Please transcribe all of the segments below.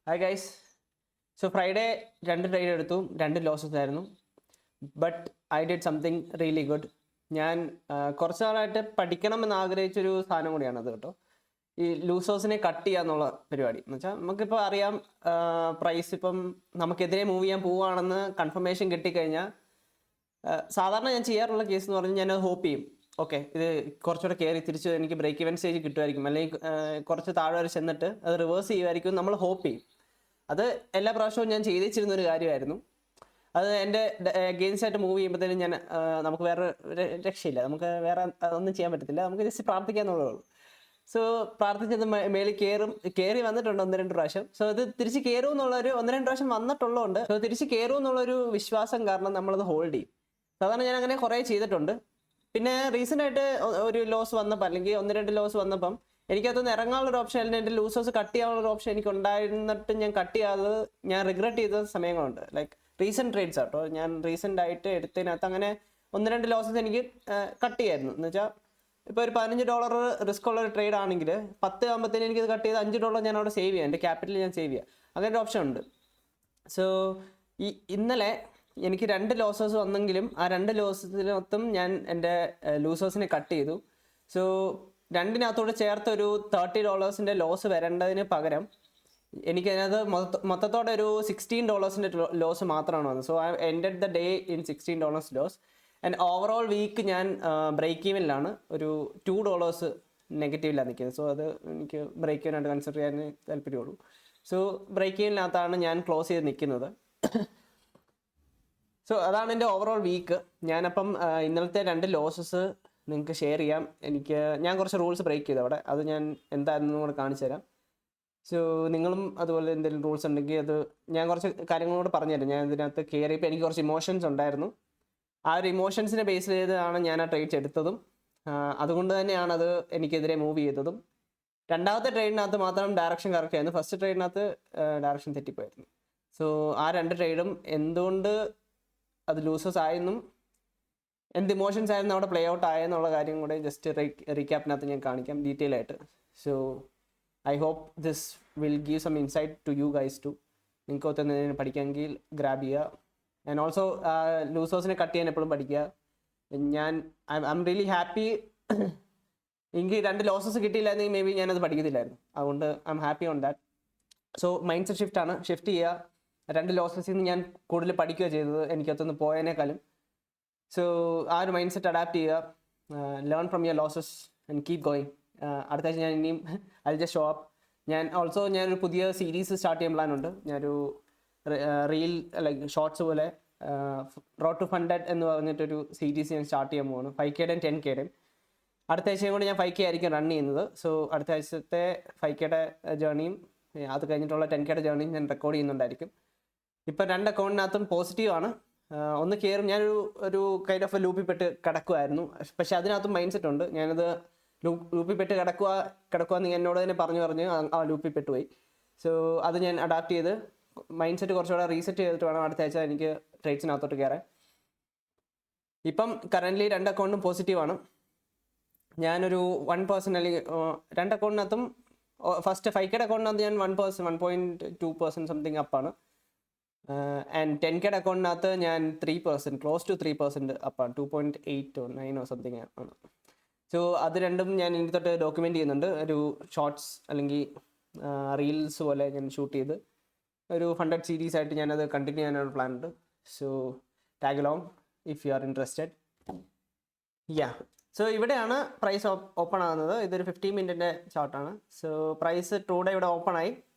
Hi guys. So Friday 2 trade എടുത്തു, 2 losses ആയിരുന്നു. But I did something really good. ഞാൻ കുറച്ച് നാളായിട്ട് പഠിക്കണമെന്ന് ആഗ്രഹിച്ചൊരു സാധനം കൂടിയാണത് കേട്ടോ. ഈ ലൂസേഴ്സിനെ കട്ട് ചെയ്യുക എന്നുള്ള പരിപാടി എന്ന് വെച്ചാൽ നമുക്കിപ്പോൾ അറിയാം, പ്രൈസ് ഇപ്പം നമുക്കെതിരെ മൂവ് ചെയ്യാൻ പോവുകയാണെന്ന് കൺഫർമേഷൻ കിട്ടിക്കഴിഞ്ഞാൽ സാധാരണ ഞാൻ ചെയ്യാറുള്ള കേസ് എന്ന് പറഞ്ഞാൽ ഞാനത് ഹോപ്പ് ചെയ്യും. ഓക്കെ, ഇത് കുറച്ചുകൂടെ കയറി തിരിച്ച് എനിക്ക് ബ്രേക്ക് ഇവൻ സ്റ്റേജ് കിട്ടുമായിരിക്കും, അല്ലെങ്കിൽ കുറച്ച് താഴെ വരെ ചെന്നിട്ട് അത് റിവേഴ്സ് ചെയ്യുമായിരിക്കും നമ്മൾ ഹോപ്പ് ചെയ്യും. അത് എല്ലാ പ്രാവശ്യവും ഞാൻ ചെയ്തിരുന്ന ഒരു കാര്യമായിരുന്നു. അത് എൻ്റെ അഗെയിൻസ്റ്റ് ആയിട്ട് മൂവ് ചെയ്യുമ്പോഴത്തേനും ഞാൻ നമുക്ക് വേറെ രക്ഷയില്ല, നമുക്ക് വേറെ ഒന്നും ചെയ്യാൻ പറ്റത്തില്ല, നമുക്ക് ജസ്റ്റ് പ്രാർത്ഥിക്കാന്നുള്ളേ ഉള്ളൂ. സോ പ്രാർത്ഥിച്ചത് മേളിൽ കയറി വന്നിട്ടുണ്ട് 1-2 പ്രാവശ്യം. സോ അത് തിരിച്ച് കയറും എന്നുള്ളൊരു 1-2 പ്രാവശ്യം വന്നിട്ടുള്ളതുകൊണ്ട് സോ തിരിച്ച് കയറും എന്നുള്ളൊരു വിശ്വാസം കാരണം നമ്മളത് ഹോൾഡ് ചെയ്യും. സാധാരണ ഞാൻ അങ്ങനെ കുറേ ചെയ്തിട്ടുണ്ട്. പിന്നെ റീസെൻ്റ് ആയിട്ട് ഒരു ലോസ് വന്നപ്പോൾ, അല്ലെങ്കിൽ 1-2 ലോസ് വന്നപ്പം എനിക്കതൊന്ന് ഇറങ്ങാനുള്ളൊരു ഓപ്ഷൻ അല്ലെങ്കിൽ എൻ്റെ ലൂസേഴ്സ് കട്ട് ചെയ്യാനുള്ളൊരു ഓപ്ഷൻ എനിക്ക് ഉണ്ടായിരുന്നിട്ട് ഞാൻ കട്ട് ചെയ്യാതെ ഞാൻ റിഗ്രറ്റ് ചെയ്ത സമയങ്ങളുണ്ട്. ലൈക്ക് റീസെൻറ്റ് ട്രേഡ്സ് ആട്ടോ, ഞാൻ റീസെൻ്റ് ആയിട്ട് എടുത്തതിനകത്ത് അങ്ങനെ 1-2 ലോസസ് എനിക്ക് കട്ട് ചെയ്യായിരുന്നു. എന്ന് വെച്ചാൽ ഇപ്പോൾ ഒരു $15 റിസ്ക് ഉള്ള ഒരു ട്രേഡ് ആണെങ്കിൽ 10 ആകുമ്പോഴത്തേന് എനിക്കത് കട്ട് ചെയ്ത് $5 ഞാൻ അവിടെ സേവ് ചെയ്യാം, എൻ്റെ ക്യാപിറ്റൽ ഞാൻ സേവ് ചെയ്യാം, അങ്ങനെ ഒരു ഓപ്ഷൻ ഉണ്ട്. സോ ഇന്നലെ എനിക്ക് 2 ലോസേഴ്സ് വന്നെങ്കിലും ആ 2 ലോസസിനകത്തും ഞാൻ എൻ്റെ ലൂസേഴ്സിനെ കട്ട് ചെയ്തു. സോ രണ്ടിനകത്തോട് ചേർത്ത് ഒരു $30 ലോസ് വരേണ്ടതിന് പകരം എനിക്കതിനകത്ത് മൊത്തത്തോടെ ഒരു $16 ലോസ് മാത്രമാണ് വന്നത്. So I ended the day in $16 loss. And overall week ഞാൻ ബ്രേക്ക് ഈവനിലാണ്, ഒരു $2 നെഗറ്റീവിലാണ് നിൽക്കുന്നത്. സോ അത് എനിക്ക് ബ്രേക്ക് ഈവനായിട്ട് കൺസിഡർ ചെയ്യാൻ താല്പര്യമുള്ളൂ. സോ ബ്രേക്ക് ഈവനിനകത്താണ് ഞാൻ ക്ലോസ് ചെയ്ത് നിൽക്കുന്നത്. സോ അതാണ് എൻ്റെ ഓവറോൾ വീക്ക്. ഞാനപ്പം ഇന്നലത്തെ 2 ലോസസ് നിങ്ങൾക്ക് ഷെയർ ചെയ്യാം. ഞാൻ കുറച്ച് റൂൾസ് ബ്രേക്ക് ചെയ്തു അവിടെ, അത് ഞാൻ എന്തായിരുന്നു കൂടെ കാണിച്ചു തരാം. സോ നിങ്ങളും അതുപോലെ എന്തെങ്കിലും റൂൾസ് ഉണ്ടെങ്കിൽ അത് ഞാൻ കുറച്ച് കാര്യങ്ങളോട് പറഞ്ഞുതരാം. ഞാൻ ഇതിനകത്ത് കയറിയപ്പോൾ എനിക്ക് കുറച്ച് ഇമോഷൻസ് ഉണ്ടായിരുന്നു. ആ ഒരു ഇമോഷൻസിനെ ബേസ് ചെയ്താണ് ഞാൻ ആ ട്രേഡ്സ് എടുത്തതും, അതുകൊണ്ട് തന്നെയാണ് അത് എനിക്കെതിരെ മൂവ് ചെയ്തതും. രണ്ടാമത്തെ ട്രേഡിനകത്ത് മാത്രം ഡയറക്ഷൻ കറക്റ്റ് ആയിരുന്നു, ഫസ്റ്റ് ട്രേഡിനകത്ത് ഡയറക്ഷൻ തെറ്റിപ്പോയിരുന്നു. സോ ആ 2 ട്രേഡും എന്തുകൊണ്ട് അത് ലൂസേഴ്സ് ആയെന്നും എന്ത് ഇമോഷൻസ് ആയിരുന്നു അവിടെ പ്ലേ ഔട്ട് ആയെന്നുള്ള കാര്യം കൂടെ ജസ്റ്റ് റീക്യാപ്പിനകത്ത് ഞാൻ കാണിക്കാം ഡീറ്റെയിൽ ആയിട്ട്. So I hope this will give some insight to you guys too. നിങ്ങൾക്ക് ഒത്തുന്നതിന് പഠിക്കാമെങ്കിൽ ഗ്രാബ് ചെയ്യുക. ആൻഡ് ഓൾസോ ലൂസേഴ്സിനെ കട്ട് ചെയ്യാൻ എപ്പോഴും പഠിക്കുക. I am really happy. എനിക്ക് 2 ലോസസ് കിട്ടിയില്ലായിരുന്നെങ്കിൽ മേ ബി ഞാനത് പഠിക്കത്തില്ലായിരുന്നു. അതുകൊണ്ട് I am happy on that. So mind set shift ചെയ്യുക. 2 ലോസസിൽ നിന്ന് ഞാൻ കൂടുതൽ പഠിക്കുകയാണ് ചെയ്തത് എനിക്കതൊന്ന് പോയതിനേക്കാളും. സോ ആ ഒരു മൈൻഡ് സെറ്റ് അഡാപ്റ്റ് ചെയ്യുക, learn from your losses and keep going. അടുത്ത ആഴ്ച ഞാൻ ഇനിയും ഐ ജസ്റ്റ് ഷോ അപ്പ്. ഞാനൊരു പുതിയ സീരീസ് സ്റ്റാർട്ട് ചെയ്യാൻ പ്ലാനുണ്ട്. ഞാനൊരു റീൽ ലൈക്ക് ഷോർട്സ് പോലെ റോഡ് ടു ഫണ്ടഡ് എന്ന് പറഞ്ഞിട്ടൊരു സീരീസ് ഞാൻ സ്റ്റാർട്ട് ചെയ്യാൻ പോവാണ്. 5Kയുടെയും 10Kയുടെയും. അടുത്ത ആഴ്ചയും കൂടി ഞാൻ 5K ആയിരിക്കും റൺ ചെയ്യുന്നത്. സോ അടുത്ത ആഴ്ചത്തെ 5Kയുടെ ജേർണിയും അത് കഴിഞ്ഞിട്ടുള്ള 10Kയുടെ ജേർണിയും ഞാൻ റെക്കോർഡ് ചെയ്യുന്നുണ്ടായിരിക്കും. ഇപ്പം 2 അക്കൗണ്ടിനകത്തും പോസിറ്റീവാണ്. ഒന്ന് കയറും, ഞാനൊരു കൈൻഡ് ഓഫ് ലൂപ്പിൽ പെട്ട് കിടക്കുമായിരുന്നു. പക്ഷെ അതിനകത്തും മൈൻഡ് സെറ്റ് ഉണ്ട്. ഞാനത് ലൂപ്പിൽ പെട്ട് കിടക്കുക എന്നോട് തന്നെ പറഞ്ഞ് ആ ലൂപ്പിൽ പെട്ടുപോയി. സോ അത് ഞാൻ അഡാപ്റ്റ് ചെയ്ത് മൈൻഡ് സെറ്റ് കുറച്ചുകൂടെ റീസെറ്റ് ചെയ്തിട്ട് വേണം അടുത്ത ആഴ്ച എനിക്ക് ട്രേഡ്സിനകത്തോട്ട് കയറാൻ. ഇപ്പം കറൻ്റ്ലി 2 അക്കൗണ്ടും പോസിറ്റീവാണ്. ഞാനൊരു 1% അല്ലെങ്കിൽ 2 അക്കൗണ്ടിനകത്തും ഫസ്റ്റ് 5Kയുടെ അക്കൗണ്ടിനകത്ത് ഞാൻ 1.2% സംതിങ് അപ്പാണ്. ആൻഡ് 10Kയുടെ അക്കൗണ്ടിനകത്ത് ഞാൻ 3%, ക്ലോസ് ടു 3% അപ്പാണ്. 2.8 or 9 സംതിങ് ആണ്. സോ അത് രണ്ടും ഞാൻ ഇനി തൊട്ട് ഡോക്യുമെൻ്റ് ചെയ്യുന്നുണ്ട്. ഒരു ഷോർട്സ് അല്ലെങ്കിൽ റീൽസ് പോലെ ഞാൻ ഷൂട്ട് ചെയ്ത് ഒരു ഫണ്ടഡ് സീരീസ് ആയിട്ട് ഞാനത് കണ്ടിന്യൂ ചെയ്യാനൊരു പ്ലാൻ ഉണ്ട്. So tag along if you are interested. So ഇവിടെയാണ് പ്രൈസ് ഓപ്പൺ ആകുന്നത്. ഇതൊരു 15 മിനിറ്റിൻ്റെ ചാർട്ടാണ്. സോ പ്രൈസ് ടൂഡേ ഇവിടെ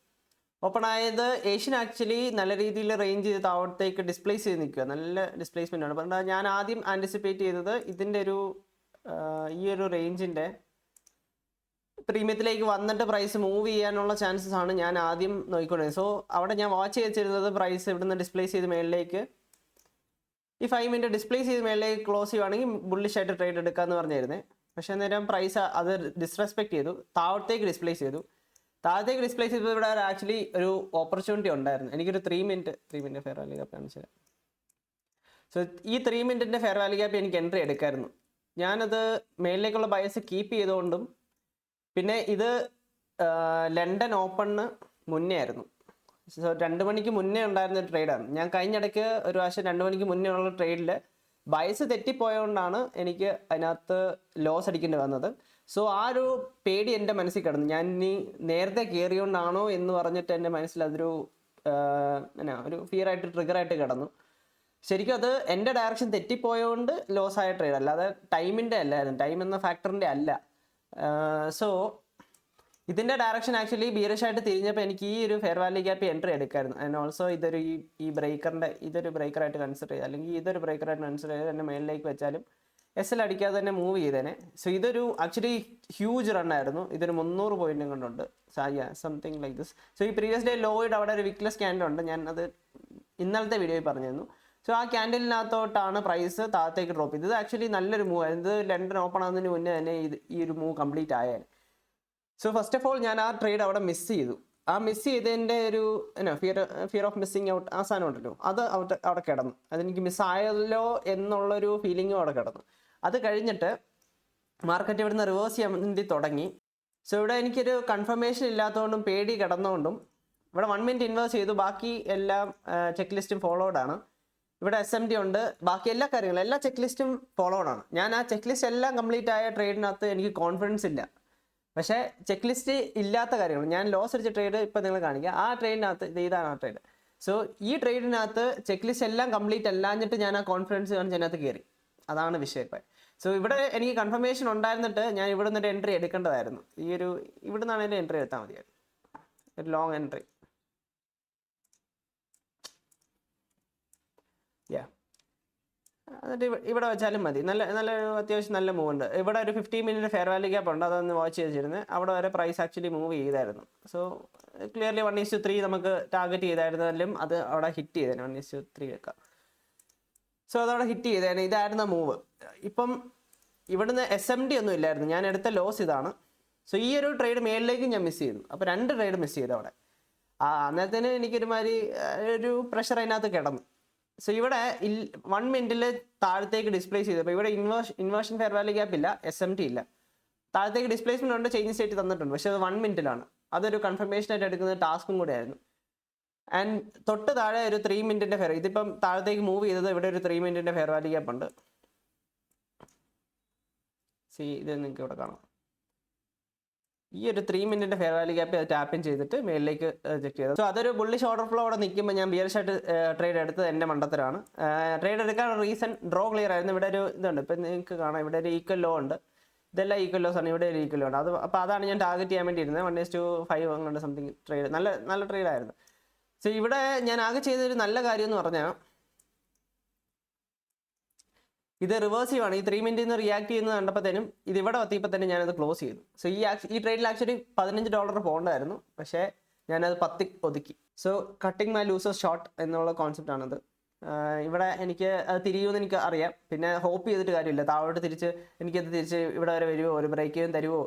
ഓപ്പൺ ആയത് ഏഷ്യൻ ആക്ച്വലി നല്ല രീതിയിൽ റേഞ്ച് ചെയ്ത് താഴത്തേക്ക് ഡിസ്പ്ലേസ് ചെയ്ത് നിൽക്കുക. നല്ല ഡിസ്പ്ലേസ്മെൻ്റ് ആണ്. പക്ഷേ ഞാൻ ആദ്യം ആൻറ്റിസിപ്പേറ്റ് ചെയ്തത് ഇതിൻ്റെ ഈ ഒരു റേഞ്ചിൻ്റെ പ്രീമിയത്തിലേക്ക് വന്നിട്ട് പ്രൈസ് മൂവ് ചെയ്യാനുള്ള ചാൻസസ് ആണ് ഞാൻ ആദ്യം നോക്കിക്കൊണ്ടിരുന്നത്. സോ അവിടെ ഞാൻ വാച്ച് ചെയ്തിരുന്നത് പ്രൈസ് ഇവിടുന്ന് ഡിസ്പ്ലേസ് ചെയ്ത് മേളിലേക്ക് ഈ 5 മിനിറ്റ് ഡിസ്പ്ലേസ് ചെയ്ത് മേളിലേക്ക് ക്ലോസ് ചെയ്യുവാണെങ്കിൽ ബുള്ളിഷ് ആയിട്ട് ട്രേഡ് എടുക്കാമെന്ന് പറഞ്ഞിരുന്നത്. പക്ഷേ അന്നേരം പ്രൈസ് അത് ഡിസ്റെസ്പെക്ട് ചെയ്തു, താഴത്തേക്ക് ഡിസ്പ്ലേസ് ചെയ്തു. താഴത്തേക്ക് ഡിസ്പ്ലേസ് ചെയ്തപ്പോൾ ഇവിടെ ആക്ച്വലി ഒരു ഓപ്പർച്യൂണിറ്റി ഉണ്ടായിരുന്നു. എനിക്കൊരു 3 മിനിറ്റ് ഫെയർ വാല്യൂ ഗ്യാപ്പ് കാണിച്ചത്. സോ ഈ 3 മിനിറ്റിൻ്റെ ഫെയർ വാല്യൂ ഗ്യാപ്പ് എനിക്ക് എൻട്രി എടുക്കാമായിരുന്നു. ഞാനത് മേളിലേക്കുള്ള ബയസ് കീപ്പ് ചെയ്തുകൊണ്ടും പിന്നെ ഇത് ലണ്ടൻ ഓപ്പണിന് മുന്നേ ആയിരുന്നു. സോ 2 മണിക്ക് മുന്നേ ഉണ്ടായിരുന്ന ഒരു ട്രേഡാണ്. ഞാൻ കഴിഞ്ഞിടയ്ക്ക് ഒരു പ്രാവശ്യം 2 മണിക്ക് മുന്നേ ഉള്ള ട്രേഡിൽ ബയസ് തെറ്റിപ്പോയതുകൊണ്ടാണ് എനിക്ക് അതിനകത്ത് ലോസ് അടിക്കേണ്ടി വന്നത്. സോ ആ ഒരു പേടി എൻ്റെ മനസ്സിൽ കിടന്നു. ഞാൻ ഇനി നേരത്തെ കയറിയോണ്ടാണോ എന്ന് പറഞ്ഞിട്ട് എൻ്റെ മനസ്സിൽ അതൊരു എന്നാ ഒരു ഫിയറായിട്ട് ട്രിഗറായിട്ട് കിടന്നു. ശരിക്കും അത് എൻ്റെ ഡയറക്ഷൻ തെറ്റിപ്പോയതുകൊണ്ട് ലോസ് ആയ ട്രേഡ്, അല്ലാതെ ടൈമിൻ്റെ അല്ലായിരുന്നു, ടൈം എന്ന ഫാക്ടറിൻ്റെ അല്ല. സോ ഇതിൻ്റെ ഡയറക്ഷൻ ആക്ച്വലി ബീറിഷായിട്ട് തിരിഞ്ഞപ്പോൾ എനിക്ക് ഈ ഒരു ഫെയർ വാല്യൂ ഗ്യാപ്പ് എൻട്രി എടുക്കായിരുന്നു. ആൻഡ് ഓൾസോ ഇതൊരു ഈ ബ്രേക്കറിൻ്റെ ഇതൊരു ബ്രേക്കറായിട്ട് കൺസിഡർ ചെയ്ത്, അല്ലെങ്കിൽ ഇതൊരു ബ്രേക്കറായിട്ട് കൺസിഡർ ചെയ്ത് തന്നെ മേളിലേക്ക് വെച്ചാലും എസ് എൽ അടിക്കാതെ തന്നെ മൂവ് ചെയ്തേനെ. സോ ഇതൊരു ആക്ച്വലി ഹ്യൂജ് റണ്ണായിരുന്നു. ഇതൊരു 300 പോയിന്റും കൊണ്ടുണ്ട്, സംതിങ് ലൈക്ക് ദിസ്. സോ ഈ പ്രീവിയസ് ഡേ ലോയുടെ അവിടെ ഒരു വിക്ലെസ് ക്യാൻഡിൽ ഉണ്ട്, ഞാൻ അത് ഇന്നലത്തെ വീഡിയോയിൽ പറഞ്ഞിരുന്നു. സോ ആ ക്യാൻഡിലിനകത്തോട്ടാണ് പ്രൈസ് താഴത്തേക്ക് ഡ്രോപ്പ് ചെയ്തത്. ഇത് ആക്ച്വലി നല്ലൊരു മൂവ് ആയിരുന്നു. ഇത് ലണ്ടൻ ഓപ്പൺ ആകുന്നതിന് മുന്നേ തന്നെ ഈ ഒരു മൂവ് കംപ്ലീറ്റ് ആയാൽ. സോ ഫസ്റ്റ് ഓഫ് ഓൾ ഞാൻ ആ ട്രേഡ് അവിടെ മിസ് ചെയ്തു. ആ മിസ് ചെയ്തതിൻ്റെ ഒരു ഫിയർ ഓഫ് മിസ്സിങ് ഔട്ട് ആ സാധനം ഉണ്ടല്ലോ, അത് അവിടെ കിടന്നു. അതെനിക്ക് മിസ്സായല്ലോ എന്നുള്ളൊരു ഫീലിങ്ങും അവിടെ കിടന്നു. അത് കഴിഞ്ഞിട്ട് മാർക്കറ്റ് ഇവിടുന്ന് റിവേഴ്സ് ചെയ്യാൻ വേണ്ടി തുടങ്ങി. സോ ഇവിടെ എനിക്കൊരു കൺഫർമേഷൻ ഇല്ലാത്തതുകൊണ്ടും പേടി കിടന്നുകൊണ്ടും ഇവിടെ 1 മിനിറ്റ് ഇൻവേഴ്സ് ചെയ്തു. ബാക്കി എല്ലാം ചെക്ക് ലിസ്റ്റും ഫോളോഡ് ആണ്. ഇവിടെ SMT ഉണ്ട്, ബാക്കി എല്ലാ കാര്യങ്ങളും എല്ലാ ചെക്ക് ലിസ്റ്റും ഫോളോഡ് ആണ്. ഞാൻ ആ ചെക്ക് ലിസ്റ്റ് എല്ലാം കംപ്ലീറ്റ് ആയ ട്രേഡിനകത്ത് എനിക്ക് കോൺഫിഡൻസ് ഇല്ല. പക്ഷേ ചെക്ക് ലിസ്റ്റ് ഇല്ലാത്ത കാര്യങ്ങൾ, ഞാൻ ലോസ് അടിച്ച ട്രേഡ് ഇപ്പം നിങ്ങൾ കാണിക്കുക. ആ ട്രേഡിനകത്ത് ഇതാണ് ആ ട്രേഡ്. സോ ഈ ട്രേഡിനകത്ത് ചെക്ക് ലിസ്റ്റ് എല്ലാം കംപ്ലീറ്റ് അല്ലാഞ്ഞിട്ട് ഞാൻ ആ കോൺഫിഡൻസ് കാണിച്ച് അതിനകത്ത് കയറി. അതാണ് വിഷയം ഇപ്പം. സോ ഇവിടെ എനിക്ക് കൺഫർമേഷൻ ഉണ്ടായിരുന്നിട്ട് ഞാൻ ഇവിടെ നിന്നൊരു എൻട്രി എടുക്കേണ്ടതായിരുന്നു. ഇവിടെ നിന്നാണെങ്കിലും എൻട്രി എടുത്താൽ മതിയായിരുന്നു, ഒരു ലോങ് എൻട്രി. എന്നിട്ട് ഇവിടെ വെച്ചാലും മതി. നല്ലൊരു അത്യാവശ്യം നല്ല മൂവ് ഉണ്ട്. ഇവിടെ ഒരു 15 മിനിറ്റ് ഫെയർ വാല്യൂ ഗ്യാപ്പ് ഉണ്ട്, അതൊന്ന് വാച്ച് ചെയ്തിരുന്നത്. അവിടെ വരെ പ്രൈസ് ആക്ച്വലി മൂവ് ചെയ്തായിരുന്നു. സോ ക്ലിയർലി 1:3 നമുക്ക് ടാർഗറ്റ് ചെയ്തായിരുന്നാലും അത് അവിടെ ഹിറ്റ് ചെയ്തേനെ. 1:3 വെക്കാം. സോ അതവിടെ ഹിറ്റ് ചെയ്തേനെ. ഇതായിരുന്നു മൂവ്. ഇപ്പം ഇവിടുന്ന് SMT ഒന്നും ഇല്ലായിരുന്നു, ഞാൻ എടുത്ത ലോസ് ഇതാണ്. സോ ഈ ഒരു ട്രേഡ് മേളിലേക്ക് ഞാൻ മിസ് ചെയ്തു. അപ്പോൾ 2 ട്രേഡ് മിസ് ചെയ്തു അവിടെ. അന്നേരത്തിന് എനിക്കൊരുമാതിരി ഒരു പ്രഷർ അതിനകത്ത് കിടന്നു. സോ ഇവിടെ 1 മിനിറ്റിൽ താഴത്തേക്ക് ഡിസ്പ്ലേസ് ചെയ്തപ്പോൾ ഇവിടെ ഇൻവേർഷൻ ഫെയർ വാല്യൂ ഗ്യാപ്പ് ഇല്ല, SMT ഇല്ല. താഴത്തേക്ക് ഡിസ്പ്ലേസ്മെന്റ് ഉണ്ട്, ചേഞ്ച് സ്റ്റേറ്റ് തന്നിട്ടുണ്ട്. പക്ഷേ അത് 1 മിനിറ്റിലാണ്. അതൊരു കൺഫർമേഷനായിട്ട് എടുക്കുന്ന ടാസ്കും കൂടെ ആയിരുന്നു. ആൻഡ് തൊട്ട് താഴെ ഒരു 3 മിനിറ്റിന്റെ ഫെയർ, ഇതിപ്പം താഴത്തേക്ക് മൂവ് ചെയ്തത് ഇവിടെ ഒരു 3 മിനിറ്റിന്റെ ഫെയർ വാല്യൂ ഗ്യാപ്പ് ഉണ്ട്. ഇത് നിങ്ങൾക്ക് ഇവിടെ കാണാം. ഈ ഒരു 3 മിനിറ്റിന്റെ fair value gap tap in ചെയ്തിട്ട് മേളിലേക്ക് ചെക്ക് ചെയ്തത്. സോ അതൊരു ബുള്ളിഷ് ഓർഡർ ഫ്ലോ അവിടെ നിൽക്കുമ്പോൾ ഞാൻ ബിയറിഷായിട്ട് ട്രേഡ് എടുത്തത് എൻ്റെ മണ്ടത്തരമാണ്. ട്രേഡ് എടുക്കാനുള്ള റീസൺ ഡ്രോ ക്ലിയർ ആയിരുന്നു. ഇവിടെ ഒരു ഇതുണ്ട്, ഇപ്പം നിങ്ങൾക്ക് കാണാം, ഇവിടെ ഒരു ഈക്വൽ ലോ ഉണ്ട്. ഇതെല്ലാം ഈക്വൽ ലോസ് ആണ്, ഇവിടെ ഒരു ഈക്വൽ ലോ ഉണ്ട്. അപ്പോൾ അതാണ് ഞാൻ ടാർഗറ്റ് ചെയ്യാൻ വേണ്ടി ഇരുന്നത്. 1:5 അങ്ങനെ സംതിങ് ട്രേഡ്, നല്ല ട്രേഡായിരുന്നു. സോ ഇവിടെ ഞാൻ ആകെ ചെയ്തൊരു നല്ല കാര്യം എന്ന് പറഞ്ഞാൽ ഇത് റിവേഴ്സീവാണ്. ഈ 3 മിനിറ്റിൽ നിന്ന് റിയാക്ട് ചെയ്യുന്നത് കണ്ടപ്പോഴത്തേനും ഇത് ഇവിടെ എത്തിയപ്പോൾ തന്നെ ഞാനത് ക്ലോസ് ചെയ്തു. സോ ഈ ട്രേഡിൽ ആക്ച്വലി $15 പോകണ്ടായിരുന്നു, പക്ഷേ ഞാനത് 10 ഒതുക്കി. So cutting my losers short എന്നുള്ള കോൺസെപ്റ്റ് ആണത്. ഇവിടെ എനിക്ക് അത് തിരിയുമെന്ന് എനിക്ക് അറിയാം. പിന്നെ ഹോപ്പ് ചെയ്തിട്ട് കാര്യമില്ല. താഴോട്ട് എനിക്കത് തിരിച്ച് ഇവിടെ വരെ വരുമോ, ഒരു ബ്രേക്ക് ചെയ്യാൻ തരുമോ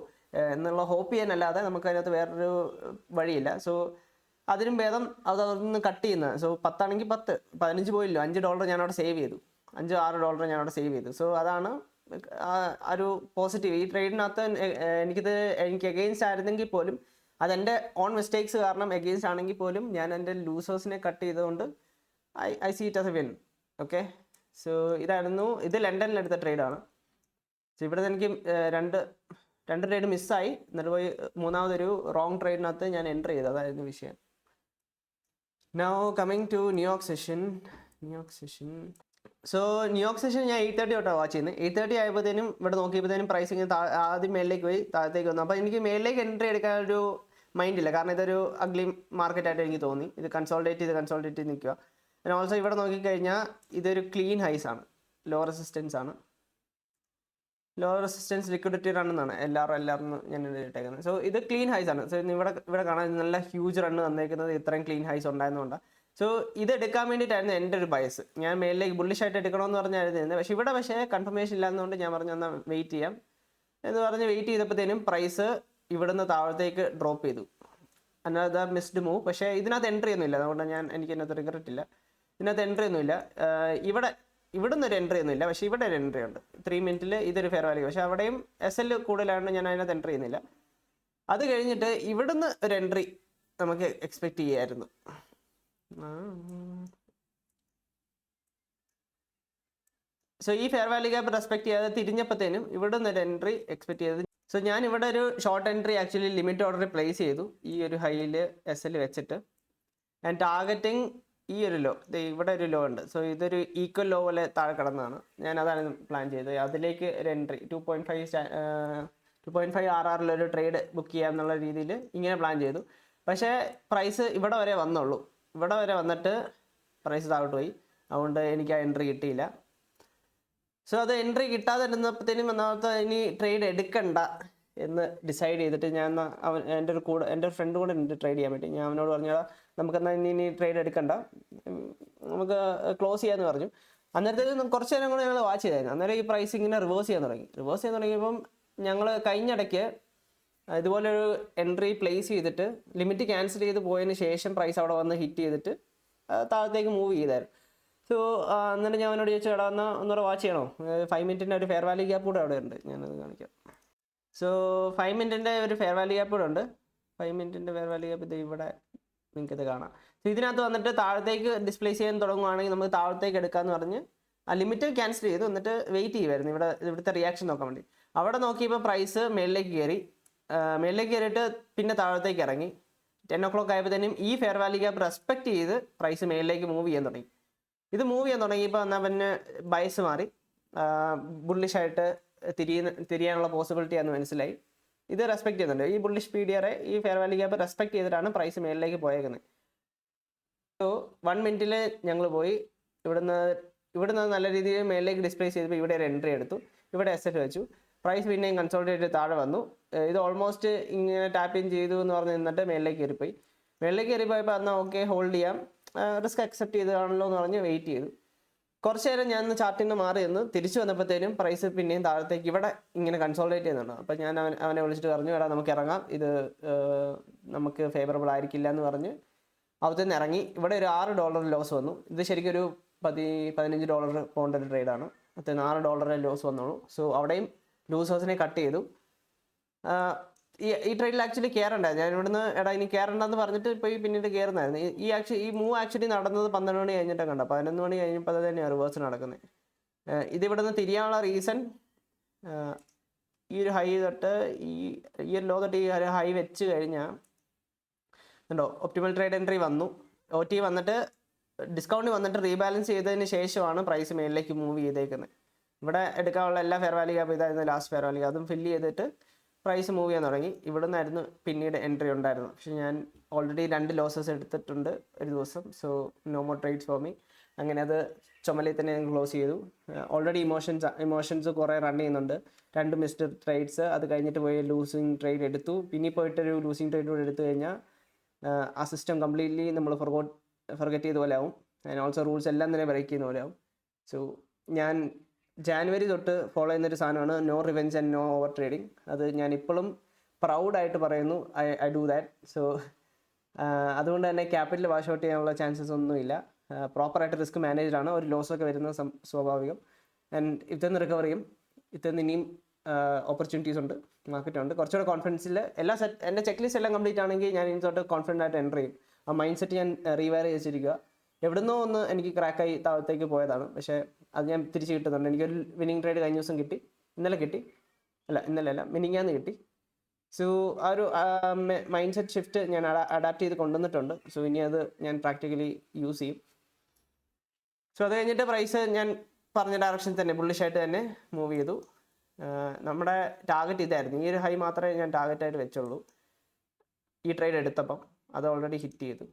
എന്നുള്ള ഹോപ്പ് ചെയ്യാനല്ലാതെ നമുക്ക് അതിനകത്ത് വേറൊരു വഴിയില്ല. സോ അതിനും ഭേദം അതൊന്ന് കട്ട് ചെയ്യുന്നത്. സോ 10 ആണെങ്കിൽ 10, 15 പോയില്ലോ, $5 ഞാനവിടെ സേവ് ചെയ്തു, $5-6 ഞാനവിടെ സേവ് ചെയ്തു. സോ അതാണ് ഒരു പോസിറ്റീവ്. ഈ ട്രേഡിനകത്ത് എനിക്ക് എഗെയിൻസ്റ്റ് ആയിരുന്നെങ്കിൽ പോലും, അതെൻ്റെ ഓൺ മിസ്റ്റേക്സ് കാരണം എഗെയിൻസ്റ്റ് ആണെങ്കിൽ പോലും ഞാൻ എൻ്റെ ലൂസേഴ്സിനെ കട്ട് ചെയ്തുകൊണ്ട് I see it as a win. Okay, so ഇത് ലണ്ടനിലെടുത്ത ട്രേഡാണ്. സോ ഇവിടെ എനിക്ക് രണ്ട് ട്രേഡ് മിസ്സായി. എന്നിട്ട് പോയി മൂന്നാമതൊരു റോങ് ട്രേഡിനകത്ത് ഞാൻ എൻ്റർ ചെയ്തു. അതായിരുന്നു വിഷയം. Now coming to New York session. So New York session ഞാൻ 8:30 തൊട്ടാണ് വാച്ച് ചെയ്യുന്നത്. 8:30 ആയപ്പോഴത്തേനും ഇവിടെ നോക്കിയപ്പോഴത്തേനും പ്രൈസിങ് ആദ്യം മേളിലേക്ക് പോയി, താഴത്തേക്ക് വന്നു. അപ്പോൾ എനിക്ക് മേളിലേക്ക് എൻട്രി എടുക്കാൻ ഒരു മൈൻഡില്ല, കാരണം ഇതൊരു അഗ്ലി മാർക്കറ്റായിട്ട് എനിക്ക് തോന്നി. ഇത് കൺസോൾട്ടേറ്റ് ചെയ്ത് നിൽക്കുക. പിന്നെ ഓൾസോ ഇവിടെ നോക്കിക്കഴിഞ്ഞാൽ ഇതൊരു ക്ലീൻ ഹൈസ് ആണ്, ലോ റെസിസ്റ്റൻസ് ആണ്. ലോ റെസിസ്റ്റൻസ് ലിക്വിഡിറ്റി റൺ എന്നാണ് എല്ലാവരും ഞാൻ ഇട്ടേക്കുന്നത്. സോ ഇത് ക്ലീൻ ഹൈസ് ആണ്. സോ ഇവിടെ കാണാൻ നല്ല ഹ്യൂജ് റണ്ണ് തന്നേക്കുന്നത് ഇത്രയും ക്ലീൻ ഹൈസ് ഉണ്ടായിരുന്നുകൊണ്ട്. സോ ഇത് എടുക്കാൻ വേണ്ടിയിട്ടായിരുന്നു എൻ്റെ ഒരു ബയസ്. ഞാൻ മേലിലേക്ക് ബുള്ളിഷായിട്ട് എടുക്കണമെന്ന് പറഞ്ഞായിരുന്നു. പക്ഷേ കൺഫർമേഷൻ ഇല്ലാത്തതുകൊണ്ട് ഞാൻ പറഞ്ഞു എന്നാൽ വെയിറ്റ് ചെയ്യാം എന്ന് പറഞ്ഞ് വെയിറ്റ് ചെയ്തപ്പോഴത്തേനും പ്രൈസ് ഇവിടുന്ന് താഴത്തേക്ക് ഡ്രോപ്പ് ചെയ്തു. Another missed move. പക്ഷേ ഇതിനകത്ത് എൻട്രി ഒന്നുമില്ല, അതുകൊണ്ട് എനിക്ക് ഇതിനകത്ത് റിഗ്രറ്റ് ഇല്ല. ഇതിനകത്ത് എൻട്രി ഒന്നുമില്ല. ഇവിടുന്ന് ഒരു എൻട്രി ഒന്നുമില്ല, പക്ഷേ ഇവിടെ ഒരു എൻട്രി ഉണ്ട്. 3 മിനിറ്റിൽ ഇതൊരു ഫെയർ വാല്യൂ. പക്ഷേ അവിടെയും SL കൂടുതലാണ്, ഞാൻ അതിനകത്ത് എൻട്രി ചെയ്യുന്നില്ല. അത് കഴിഞ്ഞിട്ട് ഇവിടുന്ന് ഒരു എൻട്രി നമുക്ക് എക്സ്പെക്റ്റ് ചെയ്യായിരുന്നു. സോ ഈ ഫെയർ വാല്യൂ ഗ്യാപ്പ് റെസ്പെക്ട് ചെയ്യാതെ തിരിഞ്ഞപ്പോഴത്തേനും ഇവിടെ നിന്ന് ഒരു എൻട്രി എക്സ്പെക്ട് ചെയ്തത്. സോ ഞാൻ ഇവിടെ ഒരു short entry actually limit order place ചെയ്തു ഈ ഒരു ഹൈയിൽ SL വെച്ചിട്ട്. ആൻഡ് ടാർഗറ്റിംഗ് ഈ ഒരു ലോ, ഇവിടെ ഒരു ലോ ഉണ്ട്. സോ ഇതൊരു ഈക്വൽ ലോ പോലെ താഴെ കിടന്നതാണ്. ഞാൻ അതാണ് പ്ലാൻ ചെയ്തത്. അതിലേക്ക് ഒരു എൻട്രി 2.5 RRലൊരു ട്രേഡ് ബുക്ക് ചെയ്യാം എന്നുള്ള രീതിയിൽ ഇങ്ങനെ പ്ലാൻ ചെയ്തു. പക്ഷേ പ്രൈസ് ഇവിടെ വരെ വന്നുള്ളൂ. ഇവിടെ വരെ വന്നിട്ട് പ്രൈസ് താഴോട്ട് പോയി. അതുകൊണ്ട് എനിക്ക് ആ എൻട്രി കിട്ടിയില്ല. സോ അത് എൻട്രി കിട്ടാതെ ഇരുന്നപ്പോഴത്തേനും ഒന്നാമത്തെ ഇനി ട്രേഡ് എടുക്കണ്ട എന്ന് ഡിസൈഡ് ചെയ്തിട്ട് ഞാൻ എൻ്റെ ഒരു ഫ്രണ്ട് കൂടെ ഉണ്ട് ട്രേഡ് ചെയ്യാൻ വേണ്ടി. ഞാൻ അവനോട് പറഞ്ഞാൽ നമുക്കെന്നാൽ ഇനി ട്രേഡ് എടുക്കണ്ട, നമുക്ക് ക്ലോസ് ചെയ്യാമെന്ന് പറഞ്ഞു. അന്നേരത്തേക്ക് കുറച്ച് നേരം കൂടെ ഞങ്ങൾ വാച്ച് ചെയ്തായിരുന്നു. അന്നേരം ഈ പ്രൈസ് ഇങ്ങനെ റിവേഴ്സ് ചെയ്യാൻ തുടങ്ങിയപ്പം ഞങ്ങൾ കഴിഞ്ഞിടയ്ക്ക് ഇതുപോലൊരു എൻട്രി പ്ലേസ് ചെയ്തിട്ട് ലിമിറ്റ് ക്യാൻസൽ ചെയ്ത് പോയതിന് ശേഷം പ്രൈസ് അവിടെ വന്ന് ഹിറ്റ് ചെയ്തിട്ട് താഴത്തേക്ക് മൂവ് ചെയ്തായിരുന്നു. സോ എന്നിട്ട് ഞാൻ അവനോട് ചോദിച്ചു, എടാ എന്നാൽ ഒന്നുകൂടെ വാച്ച് ചെയ്യണോ, 5 മിനിറ്റിൻ്റെ ഒരു ഫെയർ വാല്യൂ ഗ്യാപ്പ് കൂടെ അവിടെ ഉണ്ട്, ഞാനത് കാണിക്കാം. സോ 5 മിനിറ്റിൻ്റെ ഒരു ഫെയർ വാല്യൂ ഗ്യാപ്പ് കൂടെ ഉണ്ട്. 5 മിനിറ്റിൻ്റെ ഫെയർ വാല്യൂ ഗ്യാപ്പ് ഇത് ഇവിടെ നിങ്ങൾക്കിത് കാണാം. സോ ഇതിനകത്ത് വന്നിട്ട് താഴത്തേക്ക് ഡിസ്പ്ലേസ് ചെയ്യാൻ തുടങ്ങുവാണെങ്കിൽ നമുക്ക് താഴത്തേക്ക് എടുക്കാമെന്ന് പറഞ്ഞ് ആ ലിമിറ്റ് ക്യാൻസൽ ചെയ്തു. എന്നിട്ട് വെയിറ്റ് ചെയ്യുമായിരുന്നു ഇവിടുത്തെ റിയാക്ഷൻ നോക്കാൻ വേണ്ടി. അവിടെ നോക്കിയപ്പോൾ പ്രൈസ് മേളിലേക്ക് കയറിയിട്ട് പിന്നെ താഴത്തേക്ക് ഇറങ്ങി. 10 o'clock ആയപ്പോഴത്തേനും ഈ ഫെയർ വാല്യൂ ഗ്യാപ്പ് റെസ്പെക്ട് ചെയ്ത് പ്രൈസ് മേളിലേക്ക് മൂവ് ചെയ്യാൻ തുടങ്ങി. ഇത് മൂവ് ചെയ്യാൻ തുടങ്ങിയപ്പോൾ എന്നാൽ പിന്നെ ബയസ് മാറി ബുള്ളിഷായിട്ട് തിരിയാനുള്ള പോസിബിലിറ്റി ആണെന്ന് മനസ്സിലായി. ഇത് റെസ്പെക്ട് ചെയ്യുന്നുണ്ട്. ഈ ബുള്ളിഷ് PDR ഈ ഫെയർ വാല്യൂ ഗ്യാപ്പ് റെസ്പെക്ട് ചെയ്തിട്ടാണ് പ്രൈസ് മേളിലേക്ക് പോയേക്കുന്നത്. സോ 1 മിനിറ്റിൽ ഞങ്ങൾ പോയി ഇവിടുന്ന് നല്ല രീതിയിൽ മേളിലേക്ക് ഡിസ്പ്ലേസ് ചെയ്തപ്പോൾ ഇവിടെ ഒരു എൻട്രി എടുത്തു, ഇവിടെ SL വെച്ചു. പ്രൈസ് പിന്നെയും കൺസോൾട്ടേറ്റ് താഴെ വന്നു. ഇത് ഓൾമോസ്റ്റ് ഇങ്ങനെ ടാപ്പ് ഇൻ ചെയ്തു എന്ന് പറഞ്ഞ് നിന്നിട്ട് മേളിലേക്ക് കയറിപ്പോയപ്പോൾ എന്നാൽ ഓക്കെ ഹോൾഡ് ചെയ്യാം, റിസ്ക് അക്സെപ്റ്റ് ചെയ്തതാണല്ലോ എന്ന് പറഞ്ഞ് വെയിറ്റ് ചെയ്തു. കുറച്ച് നേരം ഞാൻ ചാർട്ടിൽ നിന്ന് മാറി നിന്ന് തിരിച്ചു വന്നപ്പോഴത്തേനും പ്രൈസ് പിന്നെയും താഴത്തേക്ക് ഇവിടെ ഇങ്ങനെ കൺസോൾട്ടേറ്റ് ചെയ്യുന്നുണ്ട്. അപ്പോൾ ഞാൻ അവനെ വിളിച്ചിട്ട് പറഞ്ഞു, എടാ നമുക്ക് ഇറങ്ങാം, ഇത് നമുക്ക് ഫേവറബിൾ ആയിരിക്കില്ല എന്ന് പറഞ്ഞ് അവിടുന്ന് ഇറങ്ങി. ഇവിടെ ഒരു $6 ലോസ് വന്നു. ഇത് ശരിക്കും ഒരു $15 പോകേണ്ട ഒരു ട്രേഡാണ്. അത്രയും $6 ലോസ് വന്നുള്ളൂ. സോ അവിടെയും ലൂസേഴ്സിനെ കട്ട് ചെയ്തു. ഈ ട്രേഡിൽ ആക്ച്വലി കയറണ്ടായിരുന്നു. ഞാൻ ഇവിടുന്ന് എടാ ഇനി കയറണ്ടെന്ന് പറഞ്ഞിട്ട് പോയി പിന്നീട് കയറുന്നായിരുന്നു. ഈ മൂവ് ആക്ച്വലി നടന്നത് 12 മണി കഴിഞ്ഞിട്ടാണ് കണ്ടത്. 11 മണി കഴിഞ്ഞപ്പോൾ അത് തന്നെയാണ് റിവേഴ്സ് നടക്കുന്നത്. ഇതിവിടുന്ന് തിരിയാനുള്ള റീസൺ ഈ ഒരു ഹൈ തൊട്ട് ഈ ഒരു ലോ തൊട്ട് ഈ ഒരു ഹൈ വെച്ച് കഴിഞ്ഞാൽ ഉണ്ടോ ഒപ്റ്റിമൽ ട്രേഡ് എൻട്രി വന്നു. OT വന്നിട്ട് ഡിസ്കൗണ്ട് വന്നിട്ട് റീബാലൻസ് ചെയ്തതിന് ശേഷമാണ് പ്രൈസ് മേളിലേക്ക് മൂവ് ചെയ്തേക്കുന്നത്. ഇവിടെ എടുക്കാനുള്ള എല്ലാ ഫെയർ വാല്യൂ ഗ്യാപ്പ് ഇതായിരുന്നു ലാസ്റ്റ് ഫെയർ വാല്യൂ. അതും ഫില്ല് ചെയ്തിട്ട് പ്രൈസ് മൂവ് ചെയ്യാൻ തുടങ്ങി. ഇവിടെ നിന്നായിരുന്നു പിന്നീട് എൻട്രി ഉണ്ടായിരുന്നു. പക്ഷെ ഞാൻ ഓൾറെഡി 2 ലോസസ് എടുത്തിട്ടുണ്ട് ഒരു ദിവസം. So no more trades for me. അങ്ങനെ അത് ചുമലിൽ തന്നെ ഞാൻ ക്ലോസ് ചെയ്തു. ഓൾറെഡി ഇമോഷൻസ് കുറേ റൺ ചെയ്യുന്നുണ്ട്. 2 മിസ്ഡ് ട്രേഡ്സ്, അത് കഴിഞ്ഞിട്ട് പോയി ലൂസിങ് ട്രേഡ് എടുത്തു. പിന്നെ പോയിട്ടൊരു ലൂസിങ് ട്രേഡ് കൂടെ എടുത്തു കഴിഞ്ഞാൽ ആ സിസ്റ്റം കംപ്ലീറ്റ്ലി നമ്മൾ ഫൊർഗെറ്റ് ചെയ്ത പോലെ ആവും. ആൻഡ് ഓൾസോ റൂൾസ് എല്ലാം തന്നെ ബ്രേക്ക് ചെയ്യുന്ന പോലെ ആവും. സോ ഞാൻ ജാനുവരി തൊട്ട് ഫോളോ ചെയ്യുന്നൊരു സാധനമാണ് no revenge and no over trading. അത് ഞാൻ ഇപ്പോഴും പ്രൗഡായിട്ട് പറയുന്നു, ഐ ഡു ദാറ്റ്. സോ അതുകൊണ്ട് തന്നെ ക്യാപിറ്റൽ വാഷ് ഔട്ട് ചെയ്യാനുള്ള ചാൻസസ് ഒന്നുമില്ല. പ്രോപ്പറായിട്ട് റിസ്ക് മാനേജ്ഡാണ്. ഒരു ലോസൊക്കെ വരുന്നത് സ്വാഭാവികം. ആൻഡ് ഇതെന്ന് റിക്കവർ ചെയ്യും. ഇതെന്ന് ഇനിയും ഓപ്പർച്യൂണിറ്റീസ് ഉണ്ട്, മാർക്കറ്റുണ്ട്. കുറച്ചുകൂടെ കോൺഫിഡൻസിൽ എൻ്റെ ചെക്ക് ലിസ്റ്റ് എല്ലാം കംപ്ലീറ്റ് ആണെങ്കിൽ ഞാൻ ഇനി തൊട്ട് കോൺഫിഡൻ്റ് ആയിട്ട് എൻ്റർ ചെയ്യും. ആ മൈൻഡ് സെറ്റ് ഞാൻ റീവയർ ചെയ്തിരിക്കുക. എവിടുന്നോ ഒന്ന് എനിക്ക് ക്രാക്കായി താഴത്തേക്ക് പോയതാണ്, പക്ഷേ അത് ഞാൻ തിരിച്ച് കിട്ടുന്നുണ്ട്. എനിക്കൊരു വിന്നിങ് ട്രേഡ് കഴിഞ്ഞ ദിവസം കിട്ടി, ഇന്നലെ മിനിങ്ങാന്ന് കിട്ടി. സോ ആ ഒരു മൈൻഡ് സെറ്റ് ഷിഫ്റ്റ് ഞാൻ അഡാപ്റ്റ് ചെയ്ത് കൊണ്ടുവന്നിട്ടുണ്ട്. സോ ഇനി അത് ഞാൻ പ്രാക്ടിക്കലി യൂസ് ചെയ്യും. സോ അത് കഴിഞ്ഞിട്ട് പ്രൈസ് ഞാൻ പറഞ്ഞ ഡയറക്ഷനിൽ തന്നെ ബുള്ളിഷായിട്ട് തന്നെ മൂവ് ചെയ്തു. നമ്മുടെ ടാർഗറ്റ് ഇതായിരുന്നു. ഈ ഒരു ഹൈ മാത്രമേ ഞാൻ ടാർഗറ്റായിട്ട് വെച്ചുള്ളൂ. ഈ ട്രേഡ് എടുത്തപ്പം അത് ഓൾറെഡി ഹിറ്റ് ചെയ്തു.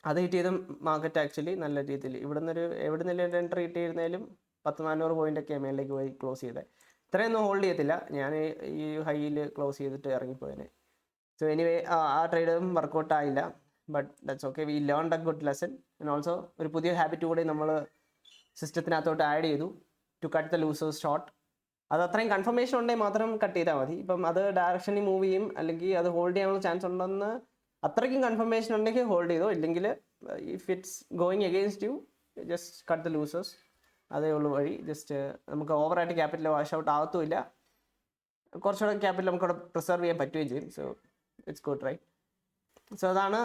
അത് ഹിറ്റ് ചെയ്ത മാർക്കറ്റ് ആക്ച്വലി നല്ല രീതിയിൽ എവിടെ നിന്നൊരു എൻട്രി കിട്ടിയിരുന്നാലും 100-400 പോയിൻ്റൊക്കെ മേളിലേക്ക് പോയി ക്ലോസ് ചെയ്തത്. ഇത്രയൊന്നും ഹോൾഡ് ചെയ്യത്തില്ല. ഞാൻ ഈ ഹൈയിൽ ക്ലോസ് ചെയ്തിട്ട് ഇറങ്ങിപ്പോയേനെ. സോ എനിവേ ആ ട്രേഡും വർക്കൗട്ട് ആയില്ല. But that's okay. We learn a good lesson. And also ഒരു പുതിയ ഹാബിറ്റ് കൂടി നമ്മൾ സിസ്റ്റത്തിനകത്തോട്ട് ആഡ് ചെയ്തു, to cut the losers short. അത് അത്രയും കൺഫർമേഷൻ ഉണ്ടെങ്കിൽ മാത്രം കട്ട് ചെയ്താൽ മതി. ഇപ്പം അത് ഡയറക്ഷനിൽ മൂവ് ചെയ്യും അല്ലെങ്കിൽ അത് ഹോൾഡ് ചെയ്യാനുള്ള ചാൻസ് ഉണ്ടെന്ന് അത്രയ്ക്കും കൺഫർമേഷൻ ഉണ്ടെങ്കിൽ ഹോൾഡ് ചെയ്തോ. ഇല്ലെങ്കിൽ if it's going against you just cut the losers. അതേ ഉള്ളൂ വഴി. ജസ്റ്റ് നമുക്ക് ഓവറായിട്ട് ക്യാപിറ്റൽ വാഷ് ഔട്ട് ആകത്തുമില്ല. കുറച്ചുകൂടെ ക്യാപിറ്റൽ നമുക്കവിടെ പ്രിസർവ് ചെയ്യാൻ പറ്റുകയും ചെയ്യും. So it's good right. So അതാണ്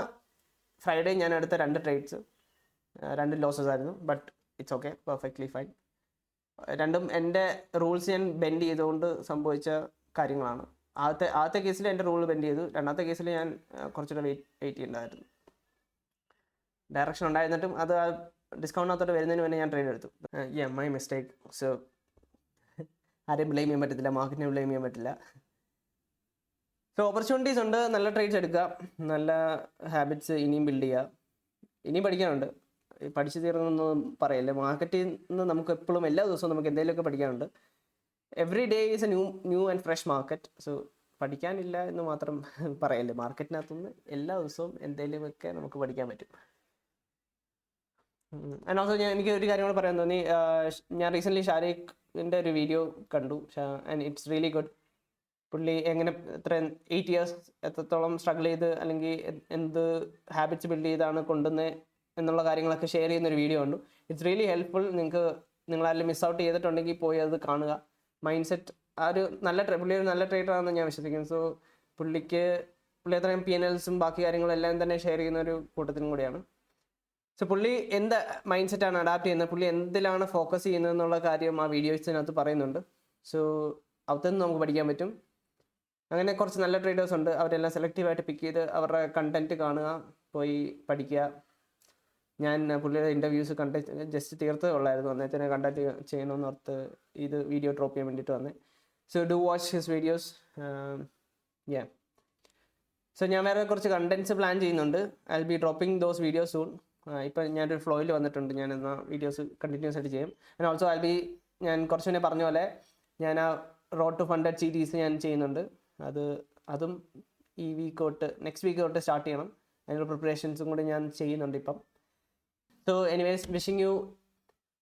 ഫ്രൈഡേ ഞാൻ എടുത്ത 2 ട്രേഡ്സ് 2 ലോസസ് ആയിരുന്നു. But it's okay, perfectly fine. രണ്ടും എൻ്റെ റൂൾസ് ഞാൻ ബെൻഡ് ചെയ്തുകൊണ്ട് സംഭവിച്ച കാര്യങ്ങളാണ്. ആദ്യത്തെ കേസിൽ എൻ്റെ റൂൾ ബെൻഡ് ചെയ്തു. രണ്ടാമത്തെ കേസിൽ ഞാൻ കുറച്ചുകൂടെ വെയിറ്റ് ചെയ്യേണ്ടതായിരുന്നു. ഡയറക്ഷൻ ഉണ്ടായിരുന്നിട്ടും അത് ഡിസ്കൗണ്ടിനകത്തോട്ട് വരുന്നതിന് മുന്നേ ഞാൻ ട്രേഡ് എടുത്തു. My mistake. സോ ആരെയും ബ്ലെയിം ചെയ്യാൻ പറ്റത്തില്ല, മാർക്കറ്റിനെ ബ്ലെയിം ചെയ്യാൻ പറ്റില്ല. സോ ഓപ്പർച്യൂണിറ്റീസ് ഉണ്ട്, നല്ല ട്രേഡ്സ് എടുക്കുക, നല്ല ഹാബിറ്റ്സ് ഇനിയും ബിൽഡ് ചെയ്യുക. ഇനിയും പഠിക്കാനുണ്ട്, പഠിച്ചു തീർന്നൊന്നും പറയല്ലേ. മാർക്കറ്റിൽ നിന്ന് നമുക്ക് എപ്പോഴും എല്ലാ ദിവസവും നമുക്ക് എന്തെങ്കിലുമൊക്കെ പഠിക്കാനുണ്ട്. Every day is a new and fresh market. So പഠിക്കാനില്ല എന്ന് മാത്രം പറയല്ലേ. മാർക്കറ്റിനകത്തുനിന്ന് എല്ലാ ദിവസവും എന്തെങ്കിലുമൊക്കെ നമുക്ക് പഠിക്കാൻ പറ്റും. ആൻഡ് ഓൾസോ എനിക്ക് ഒരു കാര്യം കൂടെ പറയാൻ തോന്നി. ഞാൻ റീസെൻ്റ്ലി ഷാരിഖിൻ്റെ ഒരു വീഡിയോ കണ്ടു, ആൻഡ് ഇറ്റ്സ് റിയലി ഗുഡ്. പുള്ളി എങ്ങനെ എത്ര 8 years എത്രത്തോളം സ്ട്രഗിൾ ചെയ്ത് അല്ലെങ്കിൽ എന്ത് ഹാബിറ്റ്സ് ബിൽഡ് ചെയ്താണ് കൊണ്ടുവന്നത് എന്നുള്ള കാര്യങ്ങളൊക്കെ ഷെയർ ചെയ്യുന്നൊരു വീഡിയോ കണ്ടു. It's really helpful. നിങ്ങളാരെങ്കിലും മിസ് ഔട്ട് ചെയ്തിട്ടുണ്ടെങ്കിൽ പോയി അത് കാണുക. മൈൻഡ് സെറ്റ് പുള്ളി ഒരു നല്ല ട്രേഡർ ആണെന്ന് ഞാൻ വിശ്വസിക്കുന്നു. സോ പുള്ളി അത്രയും P&Ls ബാക്കി കാര്യങ്ങളും എല്ലാം തന്നെ ഷെയർ ചെയ്യുന്ന ഒരു കൂട്ടത്തിലും കൂടിയാണ്. സോ പുള്ളി എന്ത് മൈൻഡ് സെറ്റാണ് അഡാപ്റ്റ് ചെയ്യുന്നത്, പുള്ളി എന്തിലാണ് ഫോക്കസ് ചെയ്യുന്നത് എന്നുള്ള കാര്യം ആ വീഡിയോസിനകത്ത് പറയുന്നുണ്ട്. സോ അവിടുന്ന് നമുക്ക് പഠിക്കാൻ പറ്റും. അങ്ങനെ കുറച്ച് നല്ല ട്രേഡേഴ്സ് ഉണ്ട്, അവരെല്ലാം സെലക്റ്റീവായിട്ട് പിക്ക് ചെയ്ത് അവരുടെ കണ്ടന്റ് കാണുക, പോയി പഠിക്കുക. ഞാൻ പുള്ളിയുടെ ഇൻ്റർവ്യൂസ് ജസ്റ്റ് തീർത്തേ ഉള്ളായിരുന്നു, അന്നേരത്തെ തന്നെ കണ്ടന്റ് ചെയ്യണമെന്ന് ഓർത്ത് ഇത് വീഡിയോ ഡ്രോപ്പ് ചെയ്യാൻ വേണ്ടിയിട്ട് വന്നേ. So do watch his videos. So ഞാൻ വേറെ കുറച്ച് കണ്ടന്റ്സ് പ്ലാൻ ചെയ്യുന്നുണ്ട്. I will be dropping those videos soon. ഇപ്പം ഞാനൊരു ഫ്ലോയിൽ വന്നിട്ടുണ്ട്, ഞാൻ എന്നാൽ വീഡിയോസ് കണ്ടിന്യൂസ് ആയിട്ട് ചെയ്യും. ആൻഡ് ഓൾസോ ഞാൻ കുറച്ച് മുന്നേ പറഞ്ഞ പോലെ ഞാൻ ആ റോഡ് ടു ഫണ്ടഡ് സീരീസ് ഞാൻ ചെയ്യുന്നുണ്ട്. അതും ഈ നെക്സ്റ്റ് വീക്ക് തൊട്ട് സ്റ്റാർട്ട് ചെയ്യണം. അതിനുള്ള പ്രിപ്പറേഷൻസും കൂടി ഞാൻ ചെയ്യുന്നുണ്ട് ഇപ്പം. So anyways, wishing you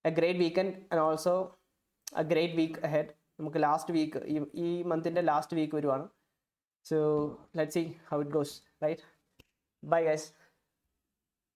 a great weekend and also a great week ahead. നമുക്ക് ലാസ്റ്റ് വീക്ക്, ഈ മന്തിൻ്റെ ലാസ്റ്റ് വീക്ക് വരുവാണ്. So let's see how it goes, right? Bye guys.